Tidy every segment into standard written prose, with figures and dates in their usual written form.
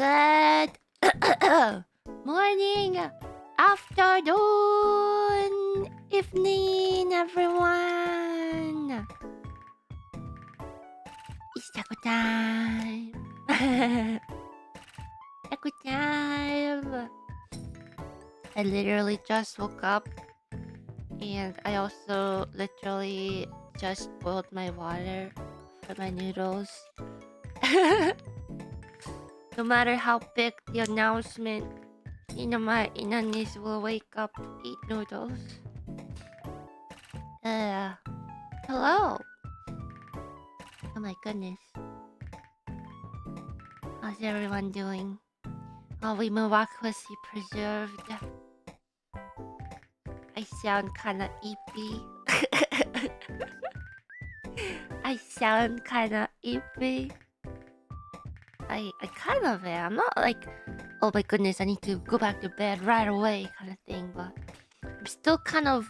Good morning, afternoon, evening, everyone. It's Tako Time. Tako Time. I literally just woke up, and I also literally just boiled my water for my noodles. No matter how big the announcement, Ninomae Inanis will wake up to eat noodles. Hello. Oh my goodness. How's everyone doing? Are we miraculously preserved? I sound kinda eepy. I sound kinda eepy. I kind of am. I'm not like, oh my goodness, I need to go back to bed right away kind of thing, but I'm still kind of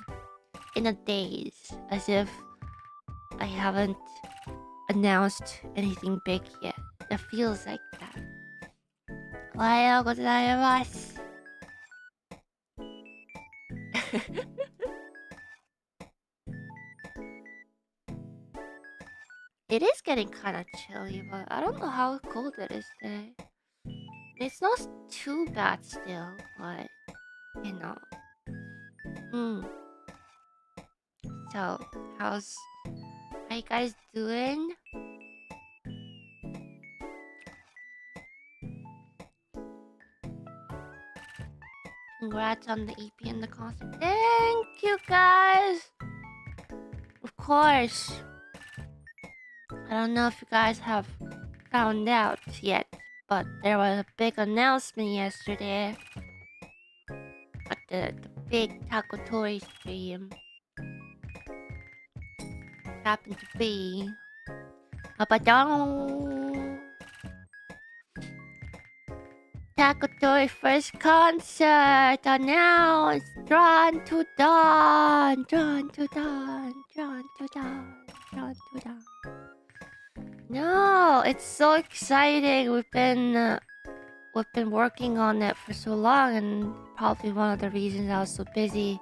in a daze, as if I haven't announced anything big yet. It feels like that. Ohayou gozaimasu. It is getting kind of chilly, but I don't know how cold it is today. It's not too bad still, but you know. So, how you guys doing? Congrats on the EP and the concert. Thank you guys! Of course. I don't know if you guys have found out yet, but there was a big announcement yesterday at the big Tako Toy stream. Happened to be Tako Toy first concert announced. Drawn to dawn, drawn to dawn, drawn to dawn, drawn to dawn. No, it's so exciting. We've been working on it for so long, and probably one of the reasons I was so busy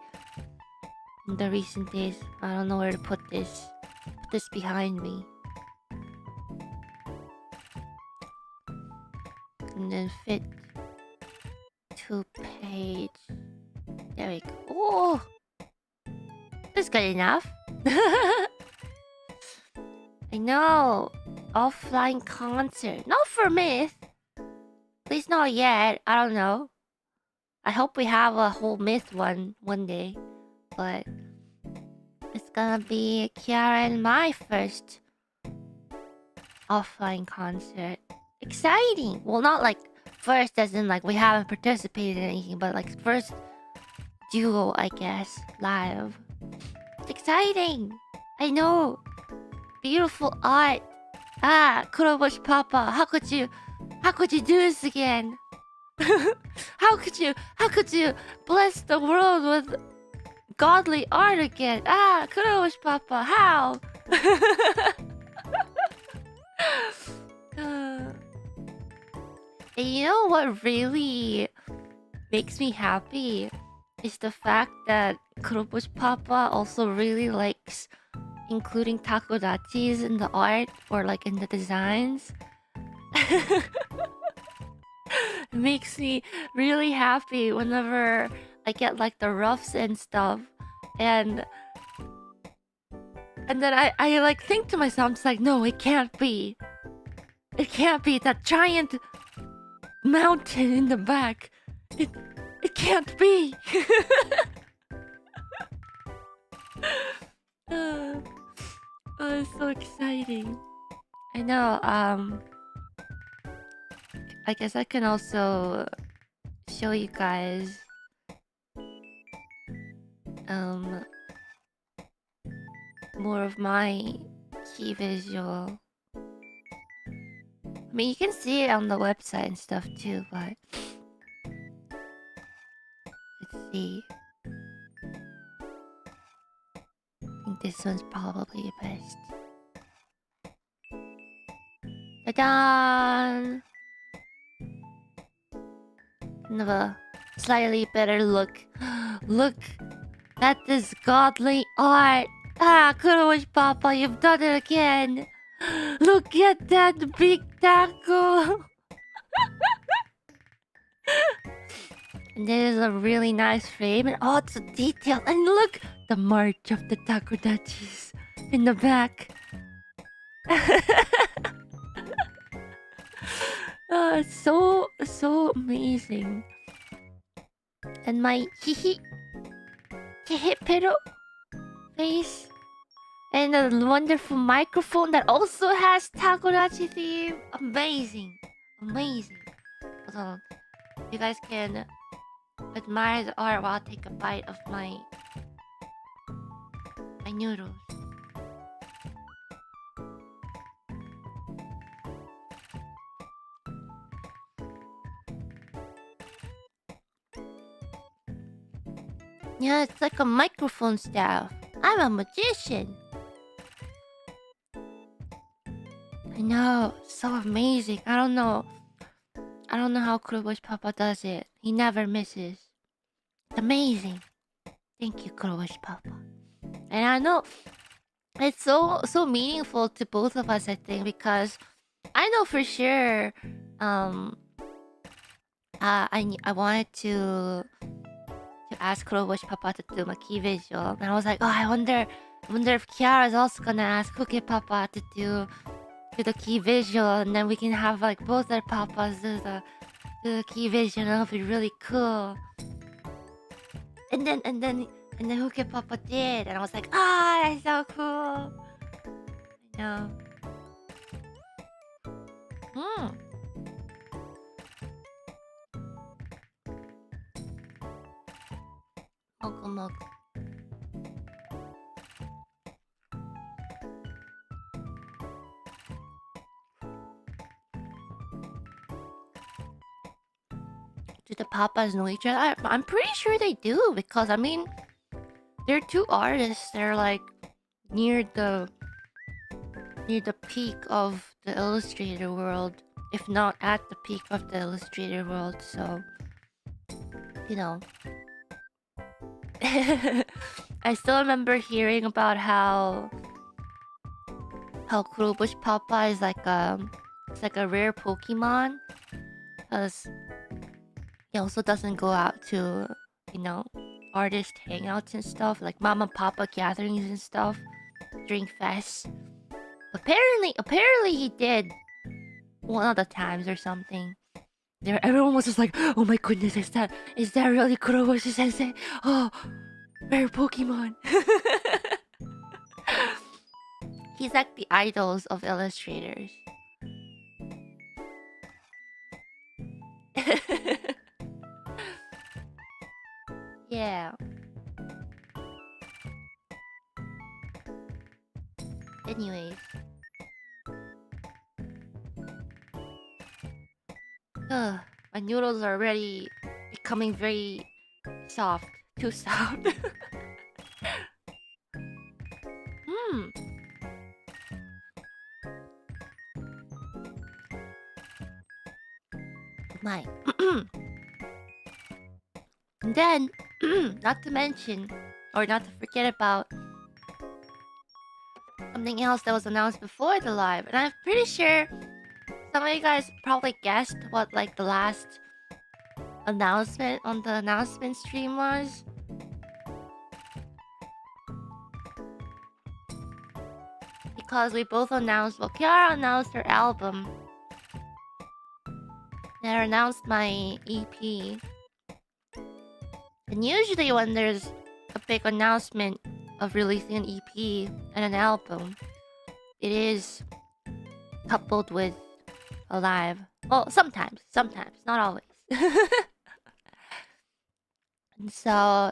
in the recent days. I don't know where to put this. Put this behind me. And then fit 2-page. There we go. Oh, that's good enough. I know. Offline concert. Not for Myth. At least not yet. I don't know. I hope we have a whole Myth one day. But it's gonna be Kiara and my first offline concert. Exciting! Well, not like first as in like we haven't participated in anything, but like first duo, I guess, live. It's exciting! I know! Beautiful art! Ah, Kuroboshi Papa, how could you do this again? How could you bless the world with godly art again? Ah, Kuroboshi Papa, how? And you know what really makes me happy is the fact that Kuroboshi Papa also really likes including takodachis in the art or like in the designs. It makes me really happy whenever I get like the roughs and stuff, and then I like think to myself, I'm just like, no, it can't be that giant mountain in the back. It can't be. Oh, it's so exciting. I know. I guess I can also show you guys more of my key visual. I mean, you can see it on the website and stuff too, but let's see. I think this one's probably the best. Ta-da! of a slightly better look. Look at this godly art. Ah, Kuroishi Papa, you've done it again. Look at that big taco. And there's a really nice frame and oh, it's a detail. And look, the march of the takodachis in the back. Oh, it's so amazing. And my hihi pero face. And a wonderful microphone that also has Takodachi theme. Amazing. Amazing. So, you guys can admire the art while I take a bite of my noodles. Yeah, it's like a microphone staff. I'm a magician. I know, so amazing. I don't know how Kuroboshi Papa does it. He never misses. It's amazing. Thank you, Kuroboshi Papa. And I know it's so meaningful to both of us, I think, because I know for sure I wanted to ask Kuroboshi Papa to do my key visual. And I was like, oh, I wonder if Kiara's also gonna ask Kuke Papa to do the key visual, and then we can have like both our papas do the key visual. It'll be really cool. And then Kuke Papa did, and I was like, ah, that's so cool. I know. Moku. Do the papas know each other? I'm pretty sure they do, because I mean, they're two artists. They're like near the peak of the illustrator world, if not at the peak of the illustrator world. So, you know. I still remember hearing about how Kuroboshi Papa is like it's like a rare Pokemon, because he also doesn't go out to, you know, artist hangouts and stuff, like mama papa gatherings and stuff during fests. Apparently he did one of the times or something. There, everyone was just like, "Oh my goodness, is that really Kuroboshi Sensei? Oh, rare Pokemon." He's like the idols of illustrators. Yeah. Anyways. My noodles are already becoming very soft. Too soft. My. And then, not to mention, or not to forget about something else that was announced before the live. And I'm pretty sure some of you guys probably guessed what like the last announcement on the announcement stream was. Because we both announced, well, Kiara announced her album. And I announced my EP. And usually when there's a big announcement of releasing an EP and an album, it is coupled with a live. Well, sometimes, not always. And so,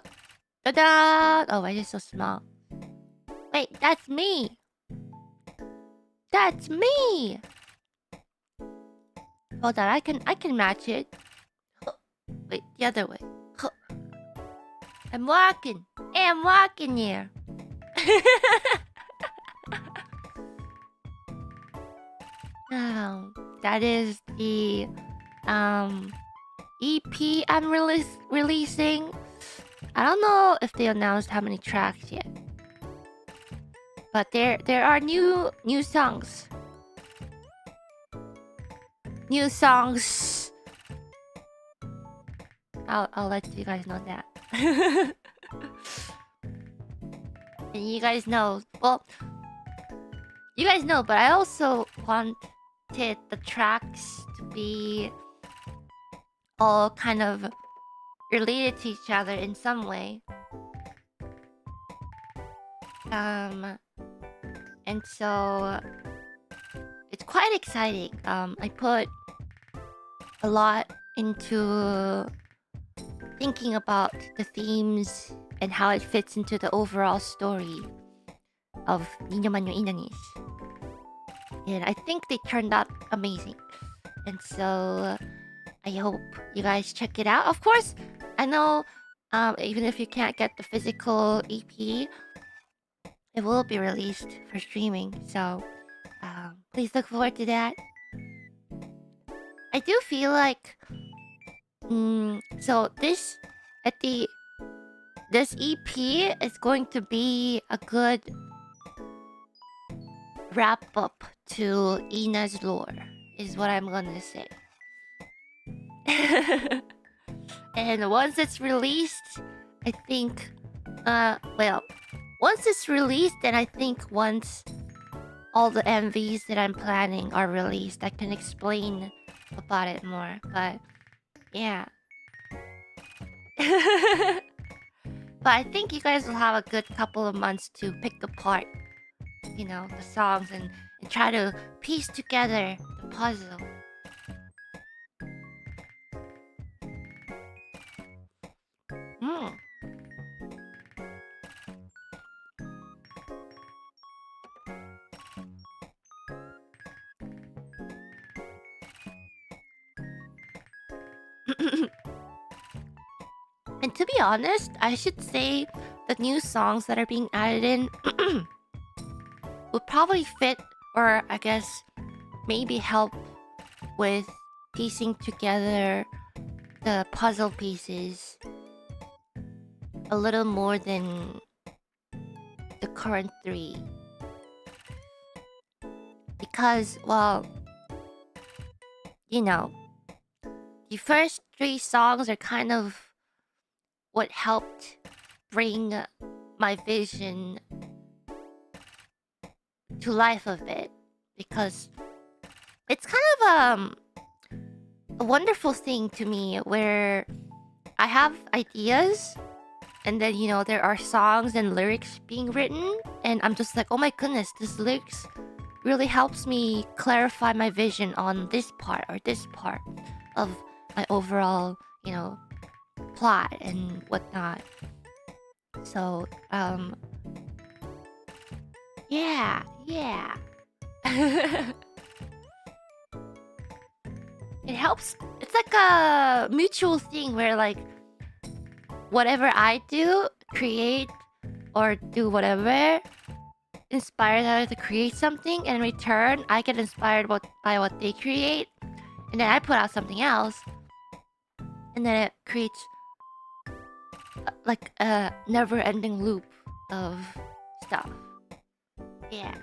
ta-da! Oh, why is it so small? Wait, that's me! That's me! Hold on, I can match it. Wait, the other way. I'm walking. Hey, I'm walking here. Oh, that is the EP I'm releasing. I don't know if they announced how many tracks yet, but there are new songs. New songs. I'll let you guys know that. And you guys know, well, you guys know, but I also wanted the tracks to be all kind of related to each other in some way. And so it's quite exciting. I put a lot into thinking about the themes and how it fits into the overall story of Ninomae. And I think they turned out amazing. And so I hope you guys check it out. Of course, I know even if you can't get the physical EP, it will be released for streaming. So please look forward to that. I do feel like so this EP is going to be a good wrap up to Ina's lore, is what I'm gonna say. And once it's released, I think once it's released, then I think once all the MVs that I'm planning are released, I can explain about it more. But yeah. But I think you guys will have a good couple of months to pick apart, you know, the songs and try to piece together the puzzle. And to be honest, I should say the new songs that are being added in would probably fit, or I guess maybe help with piecing together the puzzle pieces a little more than the current 3. Because, well, you know, the first 3 songs are kind of what helped bring my vision to life a bit, because it's kind of a wonderful thing to me where I have ideas and then, you know, there are songs and lyrics being written and I'm just like, oh my goodness, this lyrics really helps me clarify my vision on this part or this part of my overall, you know, plot and whatnot. So yeah. It helps. It's like a mutual thing where, like, whatever I do, create or do whatever, inspires others to create something, and in return I get inspired by what they create, and then I put out something else, and then it creates like a never-ending loop of stuff. Yeah.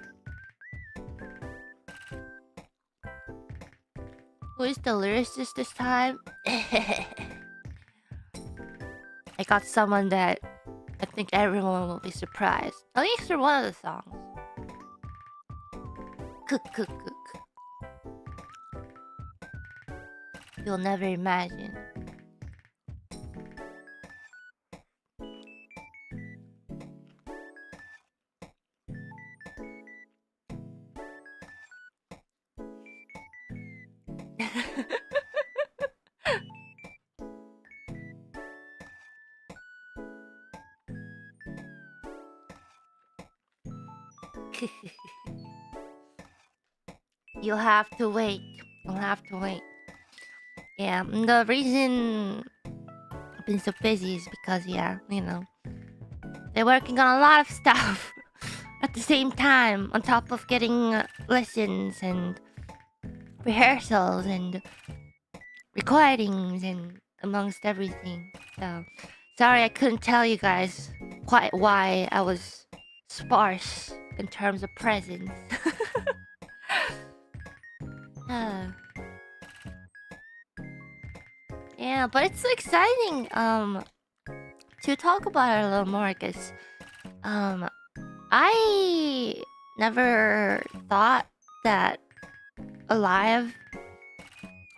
Who is the lyricist this time? I got someone that I think everyone will be surprised. At least for one of the songs. Cook. You'll never imagine. You'll have to wait. Yeah, the reason I've been so busy is because, yeah, you know, they're working on a lot of stuff at the same time, on top of getting lessons and rehearsals and recordings and amongst everything. So sorry I couldn't tell you guys quite why I was sparse in terms of presents. uh, yeah, but it's so exciting to talk about it a little more because um I never thought that a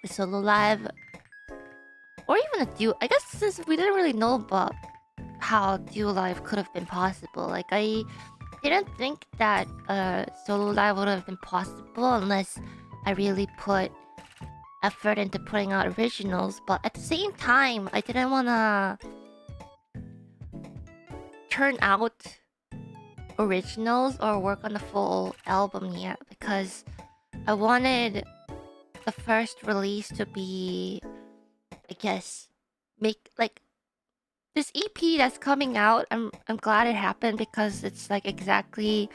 solo live, or even a duo. I guess since we didn't really know about how duo live could have been possible, like I didn't think that a solo live would have been possible unless I really put effort into putting out originals. But at the same time, I didn't want to turn out originals or work on the full album yet because I wanted the first release to be, I guess, make like this EP that's coming out. I'm glad it happened because it's like exactly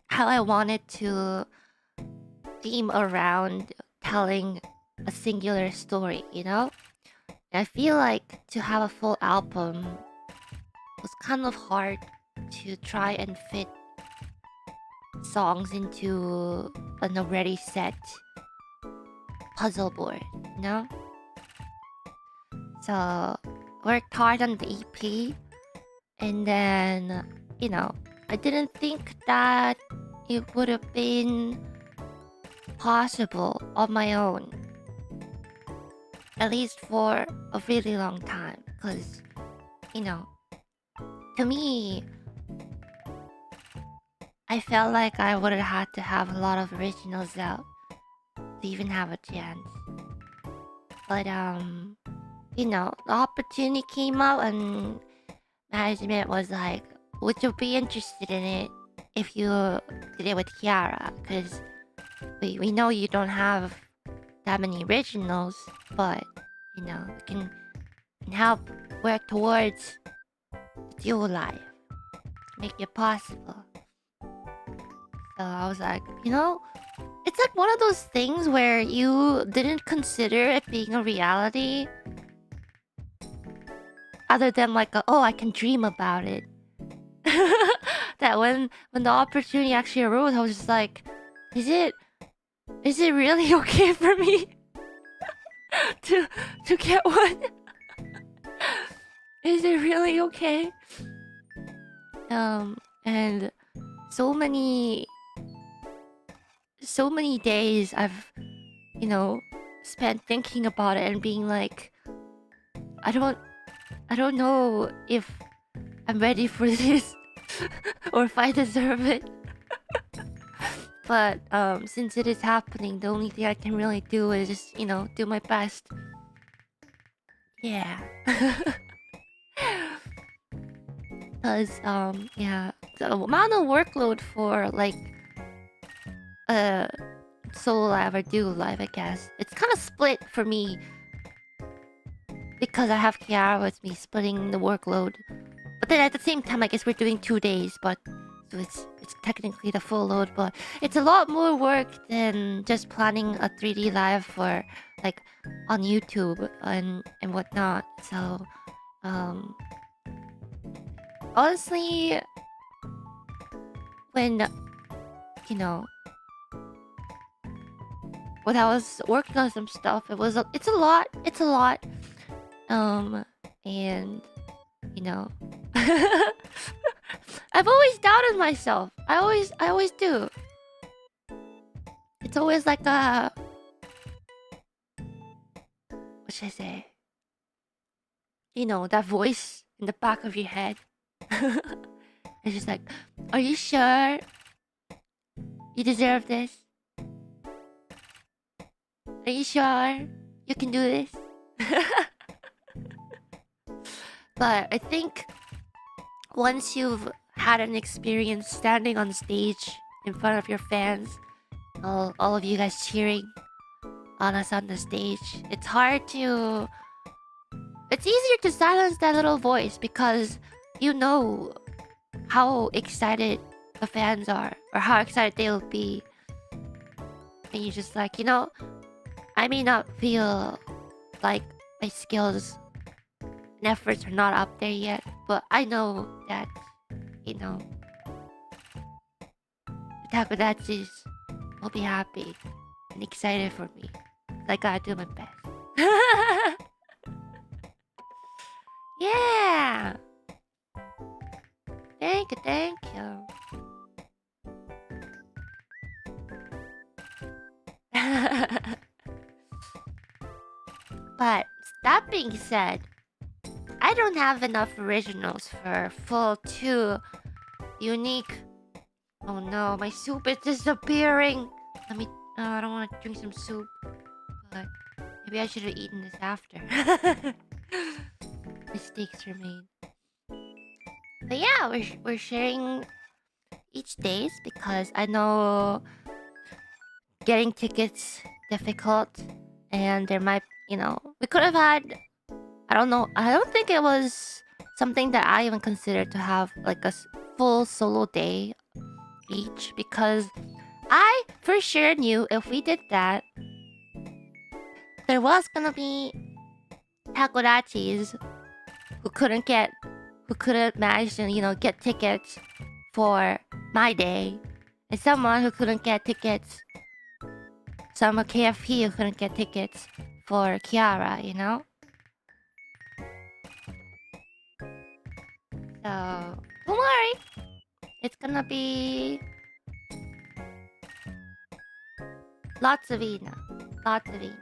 how I wanted to theme around telling a singular story, you know? And I feel like to have a full album was kind of hard to try and fit songs into an already set puzzle board, you know? So worked hard on the EP, and then, you know, I didn't think that it would have been possible on my own, at least for a really long time, because, you know, to me, I felt like I would have had to have a lot of originals out to even have a chance. But you know, the opportunity came out and management was like, would you be interested in it if you did it with Kiara? Because we know you don't have that many originals, but you know, we can help work towards the dual life, make it possible. So I was like, you know, it's like one of those things where you didn't consider it being a reality, other than like, oh, I can dream about it. That when the opportunity actually arose, I was just like, is it really okay for me to get one? Is it really okay? And so many days I've, you know, spent thinking about it and being like, I don't know if I'm ready for this or if I deserve it. But since it is happening, the only thing I can really do is just, you know, do my best. Yeah. Cause yeah, the amount of workload for like solo live or duo live, I guess it's kind of split for me because I have Kiara with me, splitting the workload. But then at the same time, I guess we're doing 2 days, but so it's technically the full load. But it's a lot more work than just planning a 3D live for like on YouTube and whatnot. So honestly, when you know, when I was working on some stuff, it's a lot. And you know, I've always doubted myself. I always do. It's always like a, what should I say? You know, that voice in the back of your head. It's just like, are you sure you deserve this? Are you sure you can do this? But I think once you've had an experience standing on stage in front of your fans, all of you guys cheering on us on the stage, it's easier to silence that little voice because you know how excited the fans are or how excited they'll be. And you're just like, you know, I may not feel like my skills and efforts are not up there yet, but I know that, you know, the Takodachis will be happy and excited for me. I gotta do my best. Yeah! Thank you, thank you. But that being said, I don't have enough originals for full 2 unique. Oh no, my soup is disappearing. Let me. I don't want to drink some soup, but maybe I should have eaten this after. Mistakes were made. But yeah, we're sharing each days because I know getting tickets difficult, and there might, we could have had. I don't know. I don't think it was something that I even considered to have like a full solo day each, because I for sure knew if we did that, there was gonna be takodachis who couldn't manage to, get tickets for my day, and someone who couldn't get tickets, some KFP who couldn't get tickets for Kiara. So don't worry, it's gonna be lots of Ina, lots of Ina,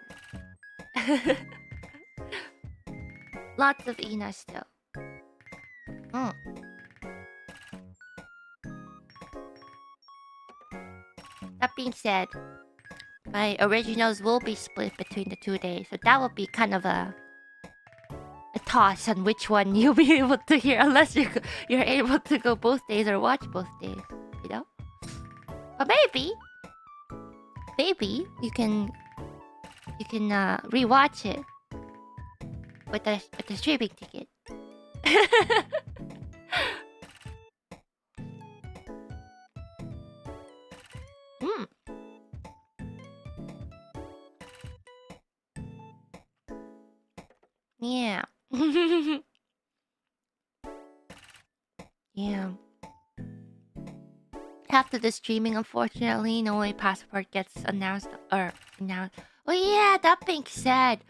lots of Ina still. Mm. That being said, my originals will be split between the 2 days, so that will be kind of a toss on which one you'll be able to hear, unless you're able to go both days or watch both days, But maybe you can rewatch it with the streaming ticket. Mm. Yeah. Yeah. After the streaming, unfortunately, no way passport gets announced. Oh yeah, that being said,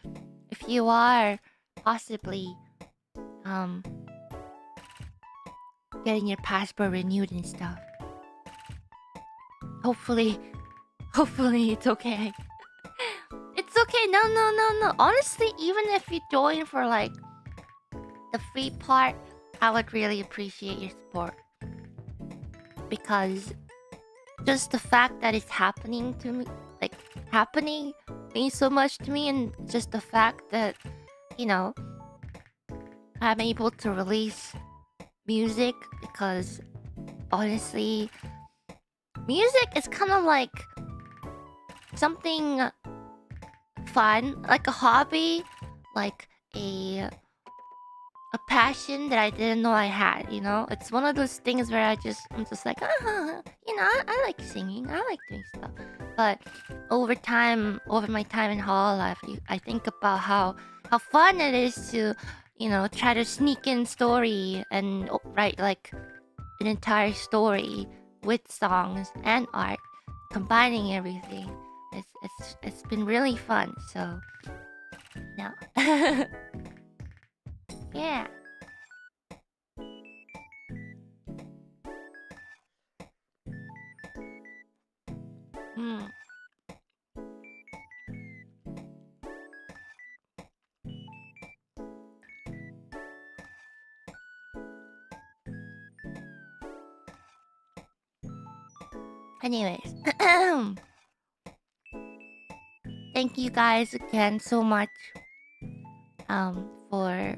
if you are possibly getting your passport renewed and stuff, hopefully it's okay. It's okay. No. Honestly, even if you join for like the free part, I would really appreciate your support, because just the fact that it's happening to me, means so much to me, and just the fact that, I'm able to release music, because honestly, music is kind of like something fun, like a hobby, like a passion that I didn't know I had. It's one of those things where I'm just like, I like singing, I like doing stuff. But over my time in hololive, I think about how fun it is to, try to sneak in story and write like an entire story with songs and art, combining everything. It's been really fun. So no. Yeah. Mm. Anyways, thank you guys again so much for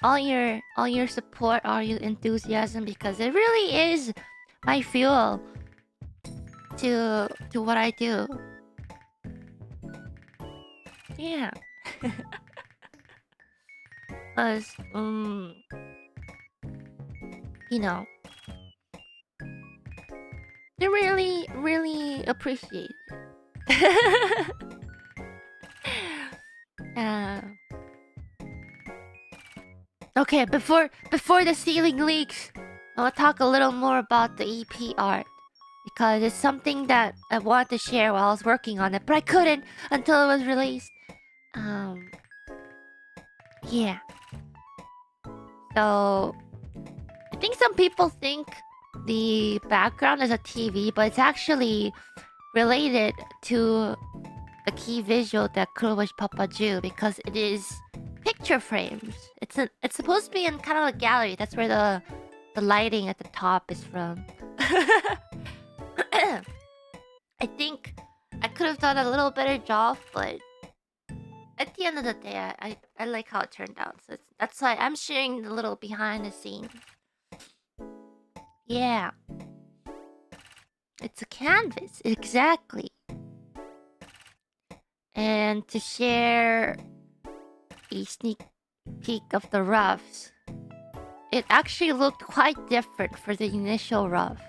all your support, all your enthusiasm, because it really is my fuel to what I do. Yeah. Cause they really appreciate it. Okay, before the ceiling leaks, I will talk a little more about the EP art. Because it's something that I wanted to share while I was working on it, but I couldn't until it was released. Um, yeah. So, I think some people think the background is a TV, but it's actually related to the key visual that Kurobashi Papa drew because it is picture frames. It's supposed to be in kind of a gallery. That's where the lighting at the top is from. I think I could have done a little better job, but at the end of the day, I like how it turned out. So that's why I'm sharing the little behind the scenes. Yeah. It's a canvas, exactly. And to share a sneak peek of the roughs, it actually looked quite different for the initial rough.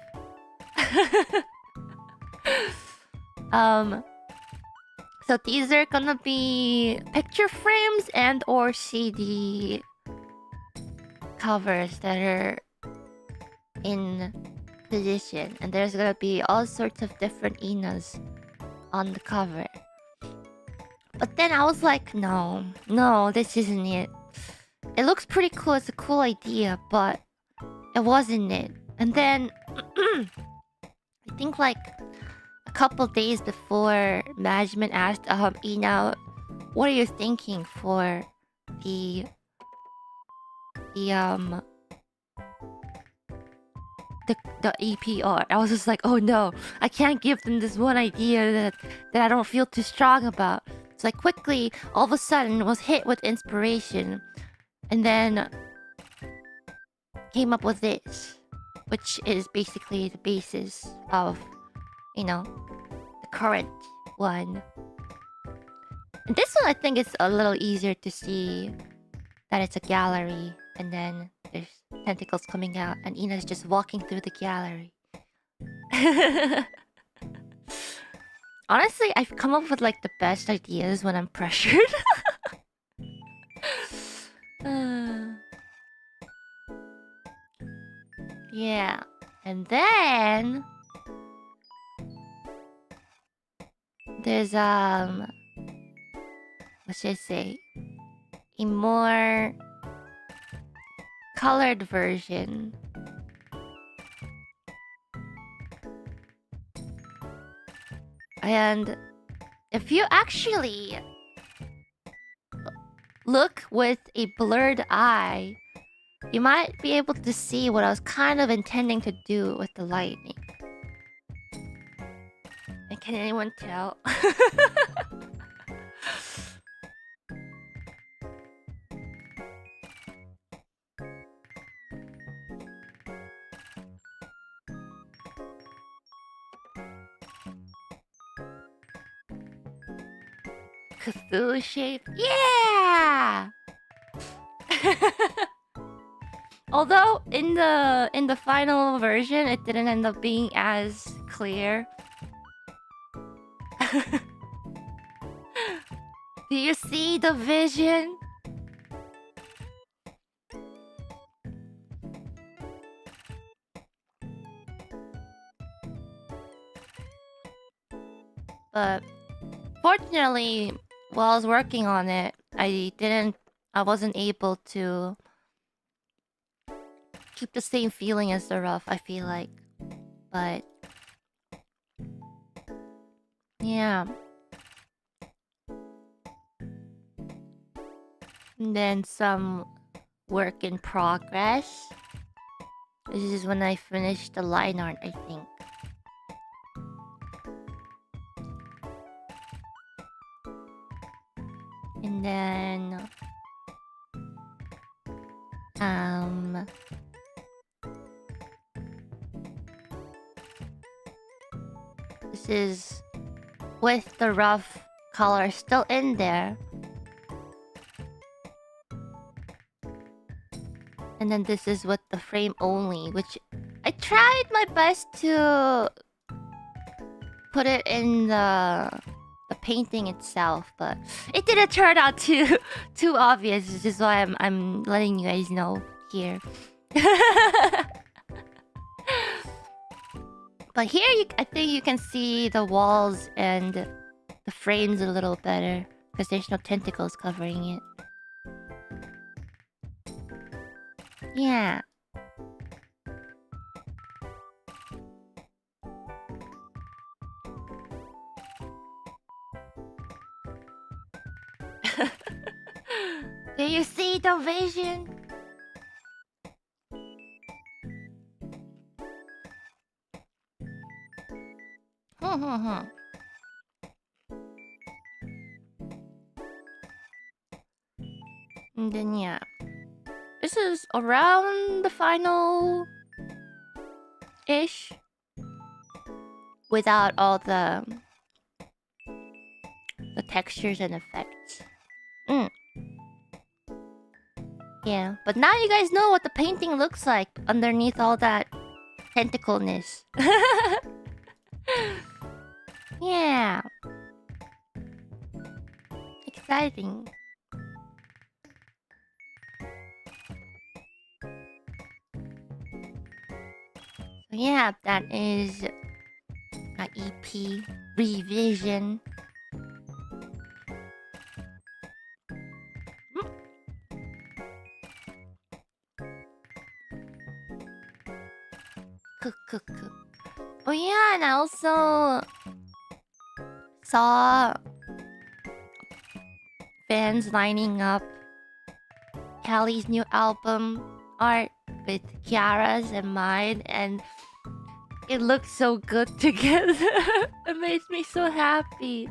So these are gonna be picture frames and or CD covers that are in position, and there's gonna be all sorts of different Inas on the cover. But then I was like, no, this isn't it. It looks pretty cool, it's a cool idea, but it wasn't it. And then I think like a couple days before management asked Ina, what are you thinking for the the EP art? I was just like, oh no, I can't give them this one idea that I don't feel too strong about. So I quickly, all of a sudden, was hit with inspiration, and then came up with this, which is basically the basis of, the current one. And this one, I think, is a little easier to see that it's a gallery, and then there's tentacles coming out, and Ina's just walking through the gallery. Honestly, I've come up with like the best ideas when I'm pressured. Yeah. And then there's what should I say? A more colored version. And if you actually look with a blurred eye, you might be able to see what I was kind of intending to do with the lightning. And can anyone tell? Cthulhu shape? Yeah! Although in the final version it didn't end up being as clear. Do you see the vision? But fortunately, while I was working on it, I wasn't able to keep the same feeling as the rough, I feel like. But yeah. And then some work in progress. This is when I finished the line art, I think. And then this is with the rough color still in there. And then this is with the frame only, which I tried my best to put it in the painting itself, but it didn't turn out too obvious. Which is why I'm letting you guys know here. But here, I think you can see the walls and the frames a little better because there's no tentacles covering it. Yeah. Do you see the vision? And then yeah, this is around the final-ish, without all the textures and effects. Yeah, but now you guys know what the painting looks like underneath all that tentacleness. Yeah. Exciting. So yeah, that is my EP revision. Oh yeah, and I also saw fans lining up Callie's new album art with Kiara's and mine, and it looks so good together. It makes me so happy.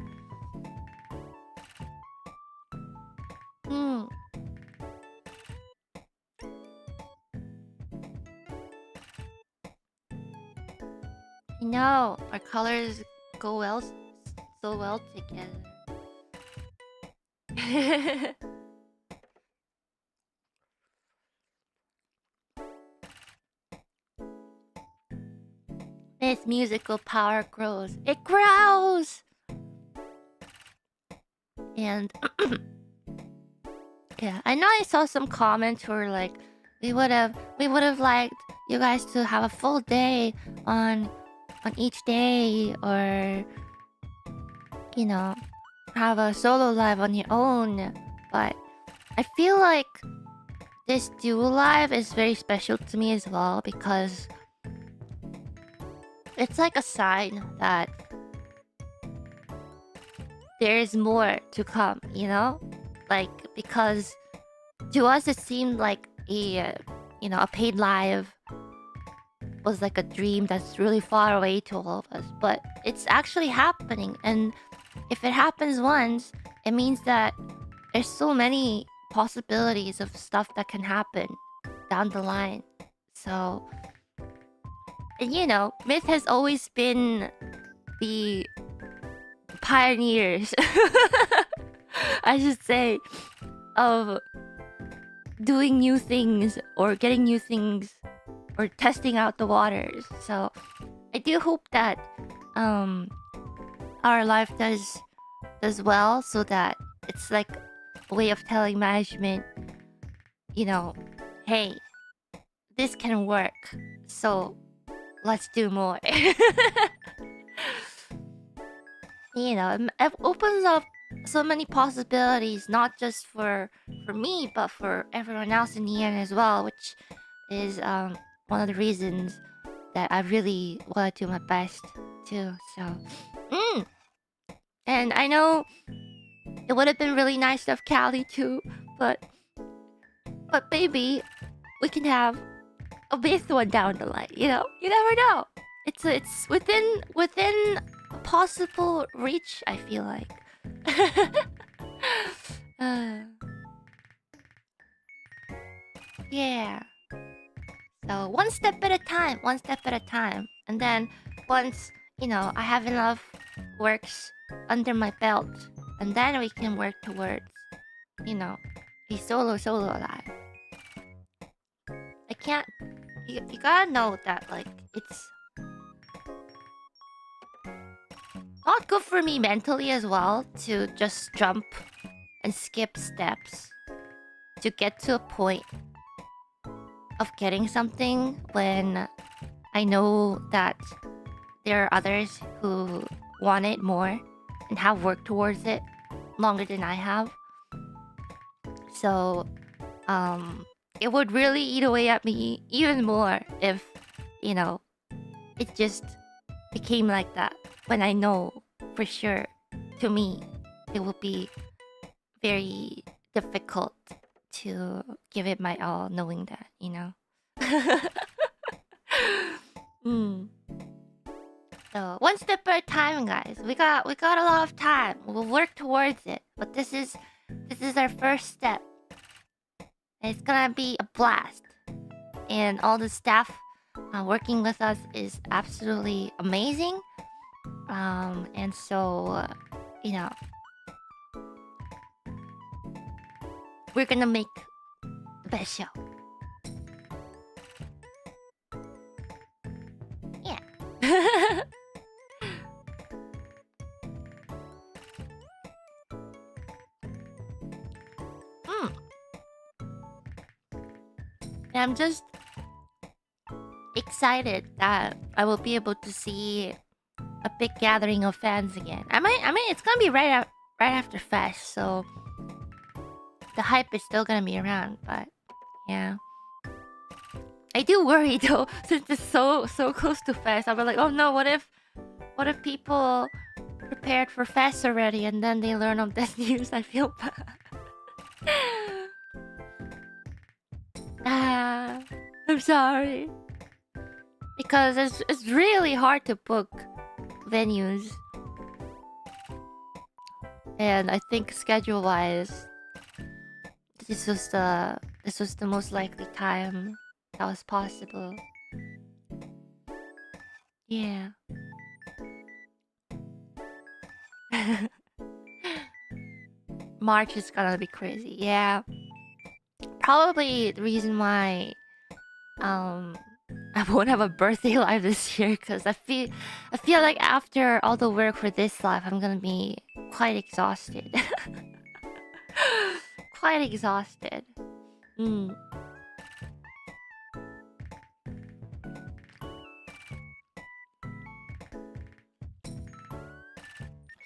No, our colors go so well together. This musical power grows. It grows! And yeah, I know I saw some comments who were like, we would have liked you guys to have a full day on each day, or you know, have a solo live on your own. But I feel like this duo live is very special to me as well, because it's like a sign that there's more to come, you know? Like, because to us it seemed like a paid live was like a dream that's really far away to all of us, but it's actually happening. And if it happens once, it means that there's so many possibilities of stuff that can happen down the line. So, and Myth has always been the pioneers, I should say, of doing new things or getting new things or testing out the waters. So I do hope that our life does well, so that it's like a way of telling management, hey, this can work, so let's do more. It opens up so many possibilities, not just for me, but for everyone else in the end as well, which is one of the reasons that I really want to do my best too. So, and I know it would have been really nice to have Callie too, but maybe we can have a big one down the line. You never know. It's within possible reach, I feel like. Yeah. So one step at a time. And then once, I have enough works under my belt, and then we can work towards, a solo alive. I can't... You gotta know that, like, it's... Not good for me mentally as well to just jump and skip steps to get to a point of getting something when I know that there are others who want it more and have worked towards it longer than I have. So, it would really eat away at me even more if, you know, it just became like that. When I know for sure, to me, it would be very difficult to give it my all, knowing that, you know. mm. So one step at a time, guys. We got a lot of time. We'll work towards it. But this is our first step. It's gonna be a blast. And all the staff working with us is absolutely amazing. And so, you know, we're gonna make the best show. Yeah. I'm just excited that I will be able to see a big gathering of fans again. I mean, it's gonna be right after Fest, so the hype is still gonna be around. But yeah, I do worry though, since it's so close to Fest. I'll be like, oh no, what if people prepared for Fest already and then they learn of this news? I feel bad. I'm sorry. Because it's really hard to book venues. And I think schedule-wise, this was the most likely time that was possible. Yeah. March is gonna be crazy. Yeah. Probably the reason why I won't have a birthday live this year, because I feel like after all the work for this live, I'm gonna be quite exhausted. Quite exhausted.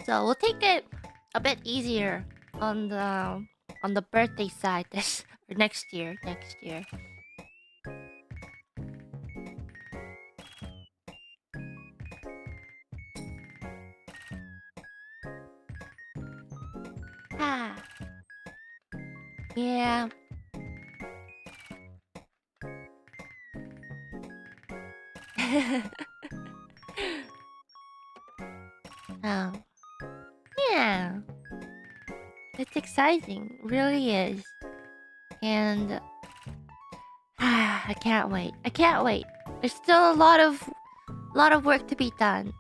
So we'll take it a bit easier on the birthday side this or next year. Ah. Yeah. Yeah. It's exciting, really is. And I can't wait. There's still a lot of work to be done.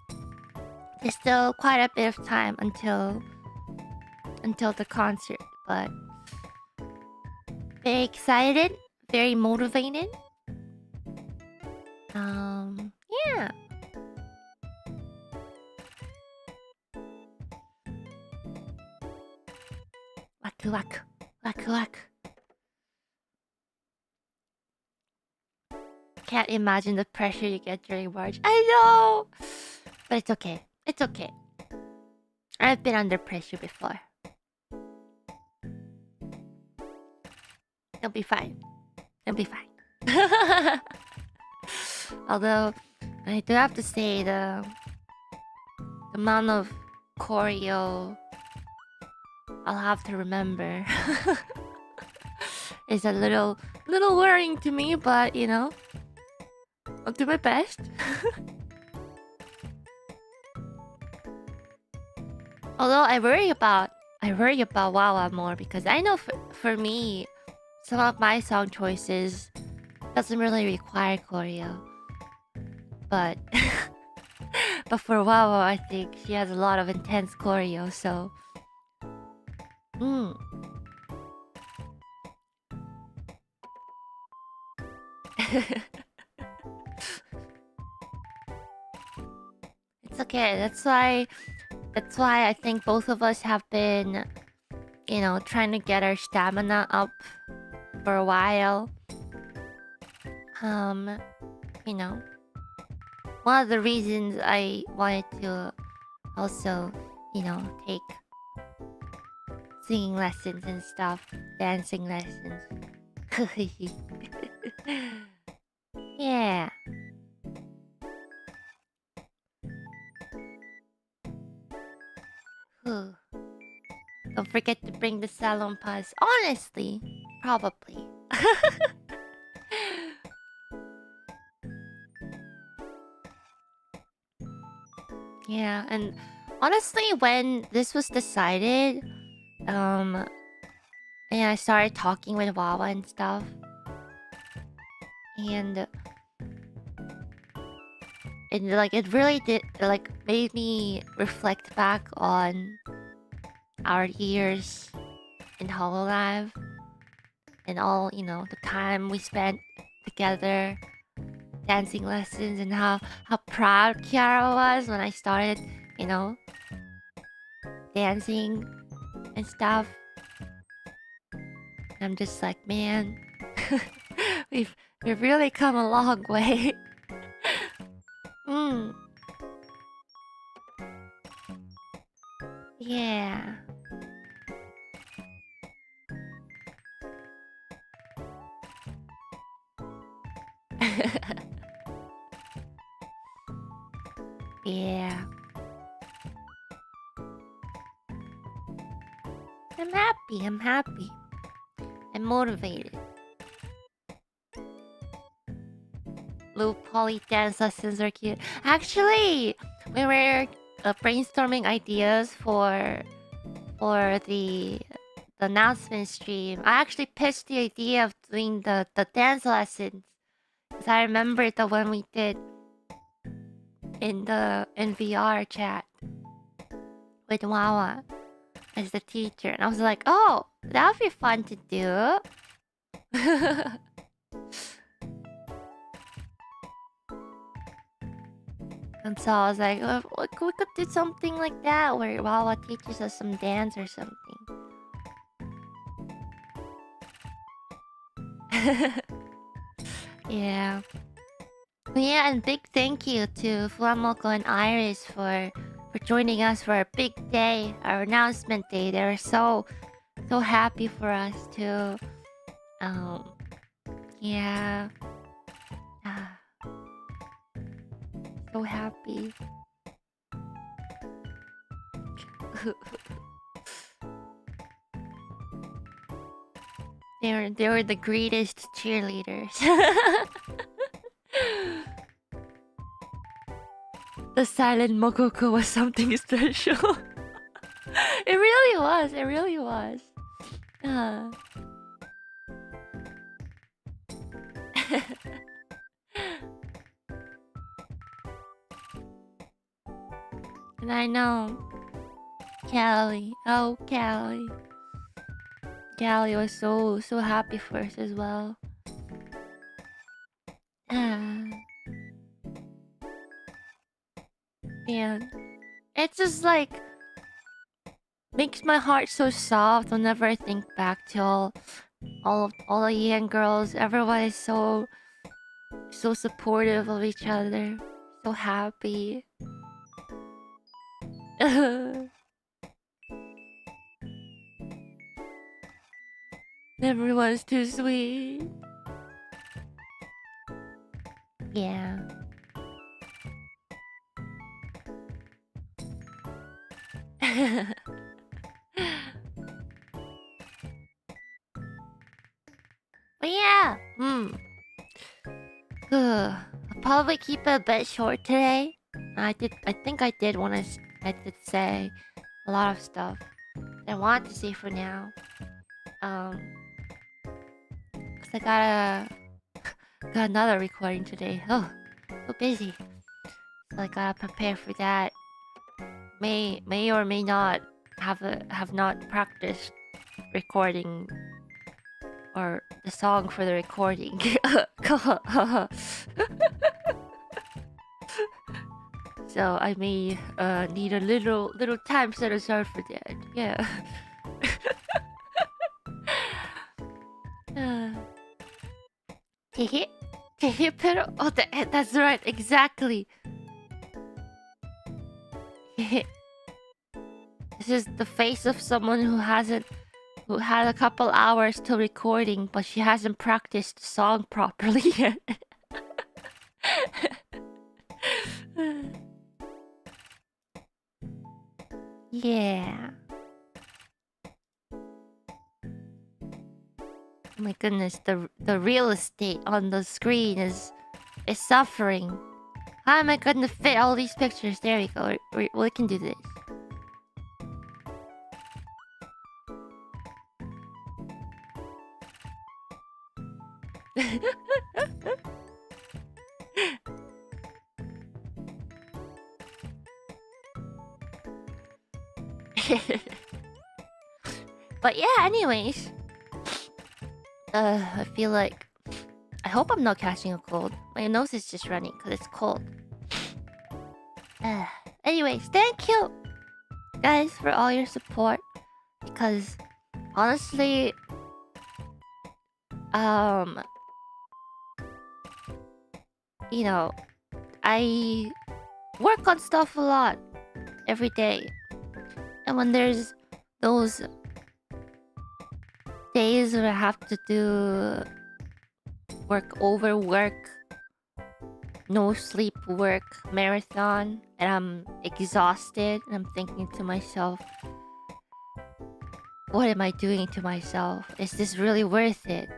There's still quite a bit of time until the concert, but very excited, very motivated. Yeah. Waku. Can't imagine the pressure you get during March. I know! But it's okay. It's okay. I've been under pressure before. It'll be fine. Although, I do have to say the amount of choreo I'll have to remember is a little worrying to me, but you know, I'll do my best. Although I worry about Wawa more, because I know for me, some of my song choices doesn't really require choreo. But for Wawa, I think she has a lot of intense choreo, so It's okay. That's why That's why I think both of us have been, you know, trying to get our stamina up for a while. You know, one of the reasons I wanted to also, you know, take singing lessons and stuff, dancing lessons. Yeah. Whew. Don't forget to bring the salon pass. Honestly, probably. Yeah, and honestly, when this was decided, and I started talking with Wawa and stuff, and it really did made me reflect back on our years in Hololive and all, you know, the time we spent together, dancing lessons, and how proud Kiara was when I started, you know, dancing and stuff. I'm just like, man, we've really come a long way. Mm. Yeah. Yeah. I'm happy. I'm happy. I'm motivated. Little poly dance lessons are cute. Actually, we were brainstorming ideas for the announcement stream. I actually pitched the idea of doing the dance lessons. Because I remember the one we did in the VR chat with Wawa as the teacher. And I was like, oh, that would be fun to do. And so I was like, oh, we could do something like that where Wawa teaches us some dance or something. Yeah. Yeah, and big thank you to Flamoko and Iris for joining us for our big day, our announcement day. They were so happy for us to yeah. Ah, so happy. They were the greatest cheerleaders. The silent Mokoko was something special. It really was. It really was. And I know Callie. Oh, Callie. Callie was so happy for us as well. Man, it's just like makes my heart so soft whenever I think back to all the young girls. Everyone is so supportive of each other, so happy. Everyone's too sweet. Yeah. But yeah, I'll probably keep it a bit short today. I think I did want to. I did say a lot of stuff that I wanted to say for now. Cause I got another recording today. Oh, so busy. So I gotta prepare for that. May or may not have not practiced recording or the song for the recording. So So I may need a little time set aside for that. Yeah. Pero oh, that's right, exactly. This is the face of someone who had a couple hours till recording, but she hasn't practiced the song properly yet. Yeah. Oh my goodness, the real estate on the screen is suffering. How am I gonna fit all these pictures? There we go. We can do this. But yeah, anyways. I feel like... I hope I'm not catching a cold. My nose is just running because it's cold. Anyways, thank you, guys, for all your support. Because, honestly... You know, I work on stuff a lot every day. And when there's those days where I have to do work, no sleep work marathon, and I'm exhausted, and I'm thinking to myself, what am I doing to myself? Is this really worth it?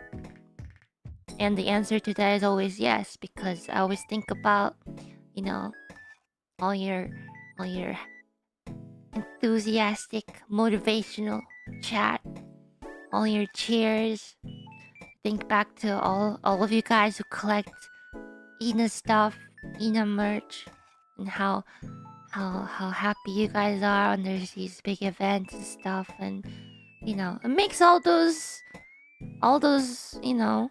And the answer to that is always yes, because I always think about, you know, all your enthusiastic, motivational chat, all your cheers. Think back to all of you guys who collect Ina stuff, Ina merch, and how happy you guys are when there's these big events and stuff, and you know, it makes all those you know,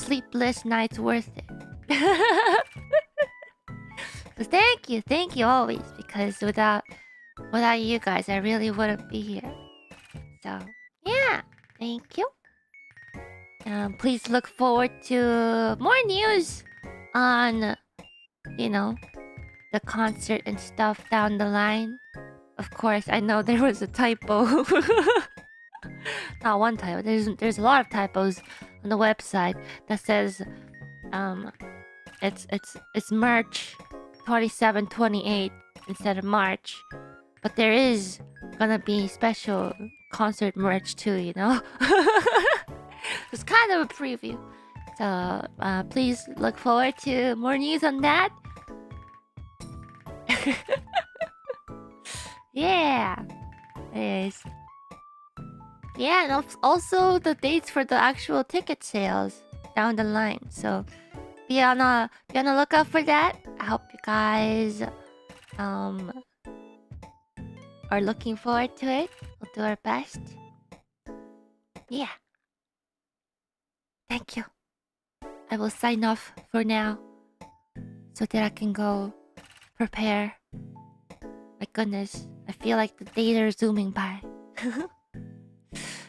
sleepless nights worth it. So thank you always, because without you guys, I really wouldn't be here. So yeah, thank you. Please look forward to more news on, you know, the concert and stuff down the line. Of course, I know there was a typo. Not one typo. There's a lot of typos on the website that says it's March 27-28 instead of March. But there is gonna be special concert merch too, you know? It's kind of a preview. So please look forward to more news on that. Yeah. Anyways. Yeah, and also the dates for the actual ticket sales down the line. So be on a lookout for that. I hope you guys are looking forward to it. We'll do our best. Yeah. Thank you. I will sign off for now so that I can go prepare. My goodness, I feel like the days are zooming by.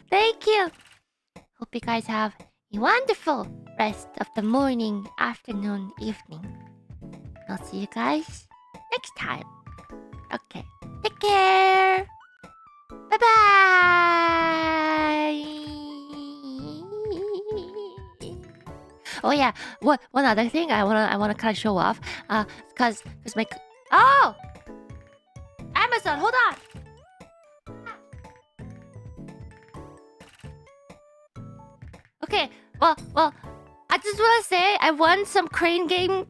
Thank you. Hope you guys have a wonderful rest of the morning, afternoon, evening. I'll see you guys next time. Okay. Take care. Bye-bye. Oh yeah, one other thing I wanna kind of show off. Cause my Amazon, hold on. Okay, well, I just wanna say I won some crane game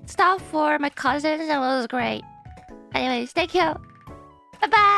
stuff for my cousins and it was great. Anyways, thank you. Bye bye.